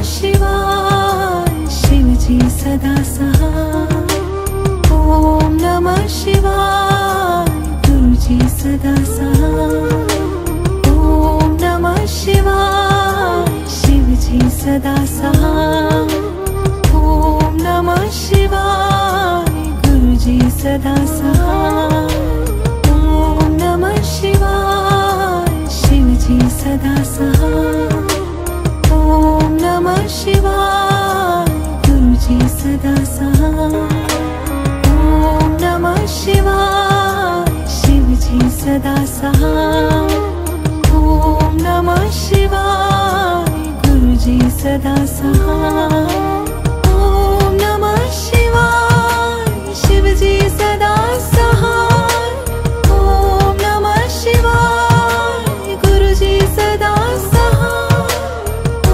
शिवाय शिव जी सदा सहाय। ओम नमः शिवाय गुरु जी सदा सहाय। ओम नमः शिवाय शिव जी सदा सहाय। ओम नमः शिवाय गुरु जी सदा सहाय। ओम नमः शिवाय शिव जी सदा सहाय। ओम नमः शिवाय गुरु जी सदा सहाय। ओम नमः शिवाय शिव जी सदा सहाय। ओम नमः शिवाय गुरु जी सदा सहाय। ओम नमः शिवाय शिव जी सदा सहाय। ओम नमः शिवाय गुरु जी सदा सहाय।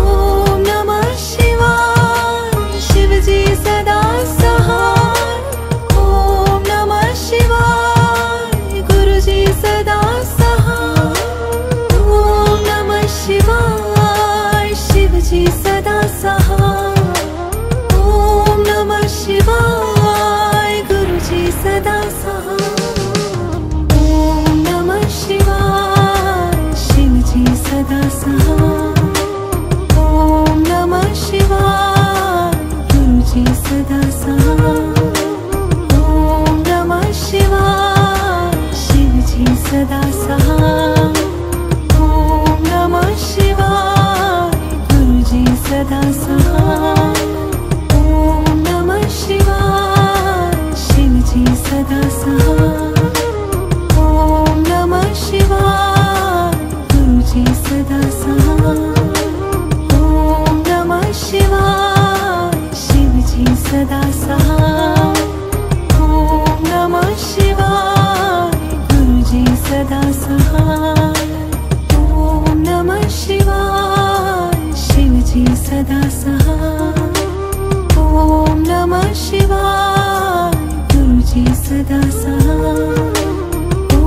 ओम नमः शिवाय शिव जी सदा सहाय। ओम नमः शिवाय गुरु जी सदा सहाय। ओम नमः शिवाय शिव जी सदा सहाय। ओम नमः शिवाय गुरु जी सदा सहाय। ओम नमः शिवाय शिव जी सदा सहाय। ओम नमः शिवाय गुरु जी सदा सहाय। ओम नमः शिवाय शिव जी सदा सहाय। ओम नमः शिवाय गुरु जी सदा सहाय। ओम नमः शिवाय शिव जी सदा सहाय। ओम नमः शिवाय गुरु जी सदा सहाय। ओम नमः शिवाय शिव जी सदा सहाय। ओम नमः शिवाय गुरु जी सदा सहाय। ओम नमः शिवाय शिव जी सदा सहाय। ओम नमः शिवाय गुरु जी सदा सहाय।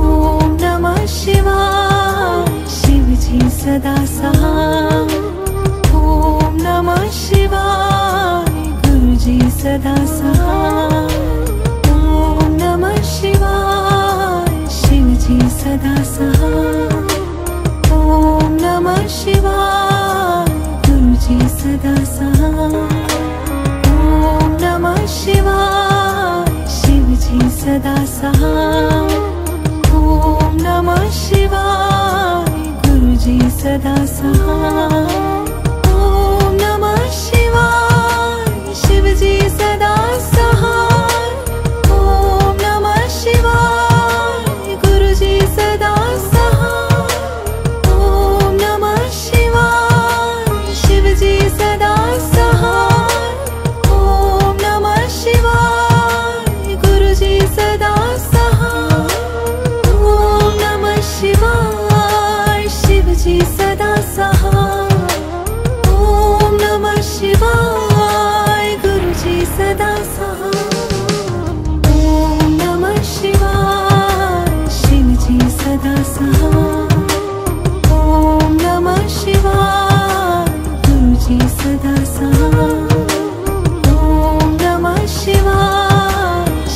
ओम नमः शिवाय शिव जी सदा सहाय। ओम नमः शिवाय गुरु जी सदा सहाय। ओम नमः शिवाय शिव जी सदा सहाय। ओम नमः शिवाय गुरु जी सदा सहाय। ओम नमः शिवाय शिव जी सदा सहाय। ओम नमः शिवाय गुरु जी सदा सहाय। ओम नमः शिवाय शिव जी सदा सहाय। ओम नमः शिवाय गुरु जी सदा सहाय। ओम नमः शिवाय शिव जी सदा सहाय। ओम नमः शिवाय गुरु जी सदा सहाय। ओम नमः शिवाय शिव जी सदा सहाय। ओम नमः शिवाय गुरु जी सदा सहाय। ओम नमः शिवाय शिव जी सदा सहाय। ओम नमः शिवाय गुरु जी सदा सहाय। ओम नमः शिवाय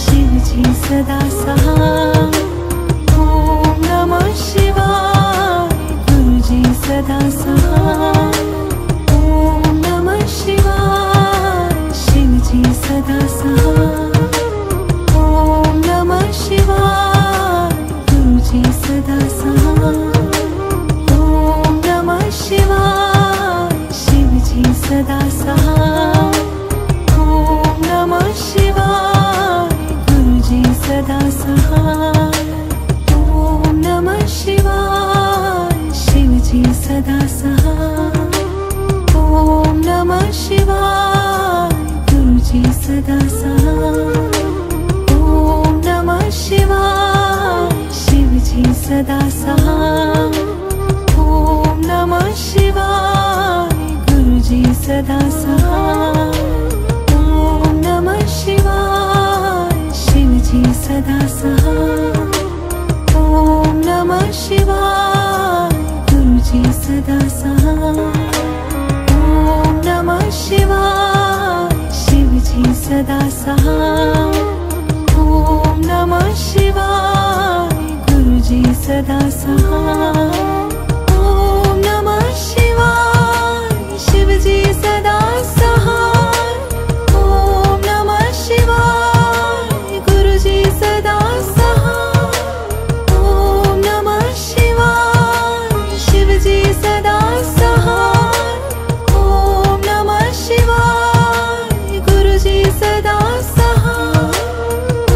शिव जी सदा सहाय। ओम नमः शिवाय गुरु जी सदा सहाय। ओम नमः शिवाय शिव जी सदा सहाय। ओम नमः शिवाय गुरु जी सदा सहाय। ओम नमः शिवाय शिव जी सदा सहाय। ओम नमः शिवाय गुरु जी सदा सहाय। ओम नमः शिवाय शिव जी सदा सहाय। ओम नमः शिवाय गुरु जी सदा सहाय। ओम नमः शिवाय शिव जी सदा सहाय। ओम नमः शिवाय गुरु जी सदा सहाय। ओम नमः शिवाय शिव जी सदा सहाय। ओम नमः शिवाय गुरु जी सदा सहाय। ओम नमः शिवाय शिव जी सदा सहाय। ओम नमः शिवाय गुरु जी सदा सहाय। ओम नमः शिवाय शिव जी सदा सहाय। ओम नमः शिवाय गुरु जी सदा सहाय। ओम नमः शिवाय शिव जी सदा सहाय। ओम नमः शिवाय गुरु जी सदा सहाय।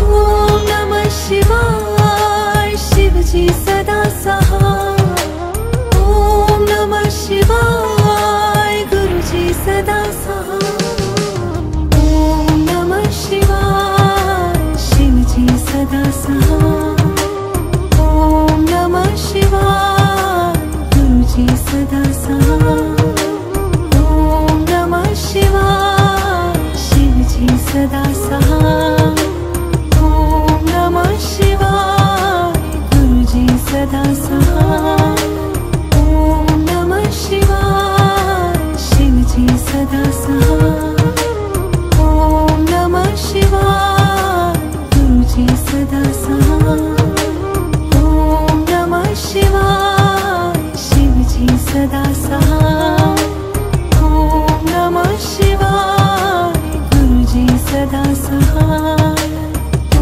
ओम नमः शिवाय शिव जी सदा सहाय। ओम नमः शिवाय गुरु जी सदा सहाय। ओम नमः शिवाय शिव जी सदा सहाय। ओम नमः शिवाय गुरु जी सदा सहाय। ओम नमः शिवाय शिव जी सदा सहाय। ओम नमः शिवाय गुरु जी सदा सहाय। ओम नमः शिवाय शिव जी सदा सहाय। ओम नमः शिवाय गुरु जी सदा सहाय। ओम नमः शिवाय शिव जी सदा सहाय। ओम नमः शिवाय गुरु जी सदा सहाय।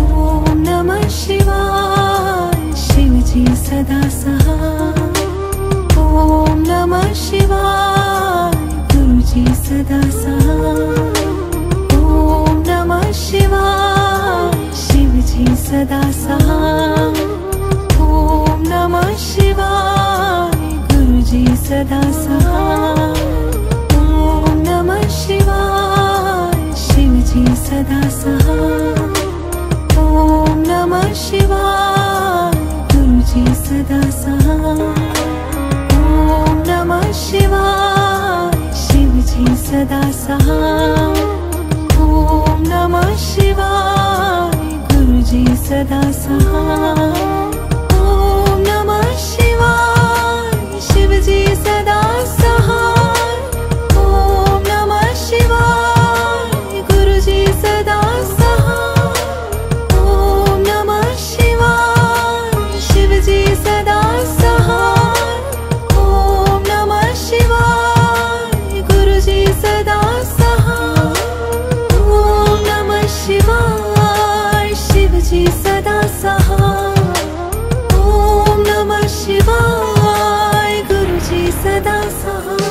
ओम नमः शिवाय शिव जी सदा सहाय। ओम नमः शिवाय गुरु जी सदा सहाय। ओम नमः शिवाय शिव जी सदा सहाय। ओम नमः शिवाय गुरु जी सदा सहाय। ओम नमः शिवाय शिव जी सदा सहाय। ओम नमः शिवाय गुरु जी सदा सहाय। ओम नमः शिवाय शिव जी सदा सहाय। ओम नमः शिवाय गुरु जी सदा सहाय। ओम नमः शिवाय शिव जी सदा सहाय। ओम नमः शिवाय गुरु जी सदा सहाय। ओम नमः शिवाय शिव जी सदा सहाय। ओम नमः शिवाय गुरु जी सदा सहाय। ओम नमः शिवाय शिव जी सदा सहाय। ओम नमः शिवाय गुरु जी सदा सहाय।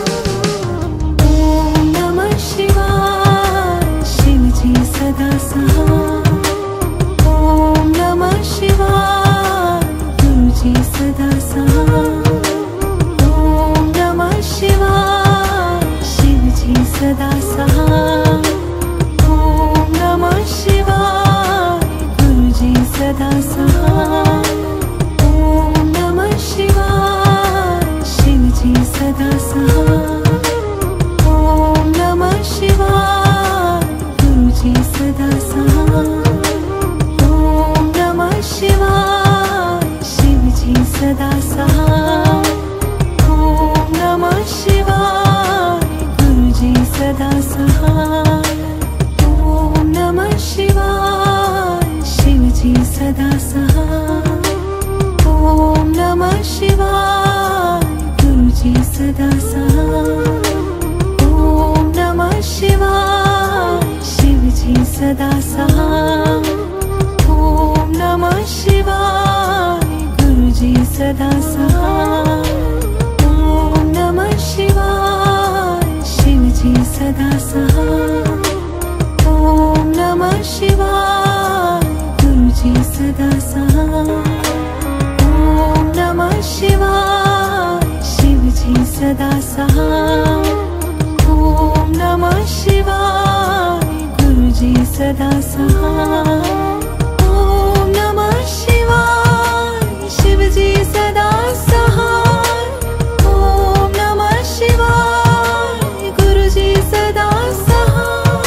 ओम नमः शिवाय शिव जी सदा सहाय। ओम नमः शिवाय गुरु जी सदा सहाय। ओम नमः शिवाय शिव जी सदा सहाय। ओम नमः शिवाय गुरु जी सदा सहाय। ओम नमः शिवाय शिव जी सदा सहाय। ओम नमः शिवाय गुरु जी सदा सहाय। ओम नमः शिवाय शिव जी सदा सहाय। ओम नमः शिवाय गुरु जी सदा सहाय। ओम नमः शिवाय शिव जी सदा सहाय। ओम नमः शिवाय गुरु जी सदा सहाय। ओम नमः शिवाय शिव जी सदा सहाय। ओम नमः शिवाय गुरु जी सदा सहाय। ओम नमः शिवाय शिव जी सदा सहाय। ओम नमः शिवाय गुरु जी सदा सहाय। ओम नमः शिवाय शिव जी सदा सहाय। ओम नमः शिवाय गुरु जी सदा सहाय। ओम नमः शिवाय शिव जी सदा सहाय। ओम नमः शिवाय गुरु जी सदा सहाय।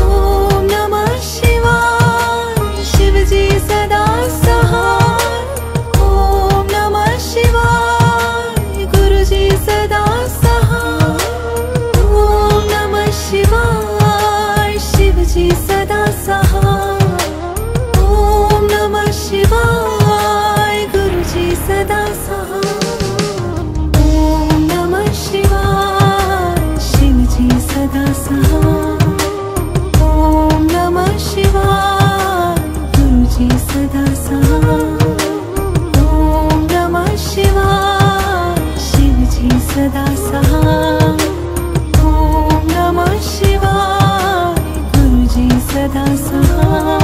ओम नमः शिवाय शिव जी सदा सहाय। ओम नमः शिवाय गुरु जी सदा सहाय। ओम नमः ओम नमः शिवाय गुरुजी सदा सहाय।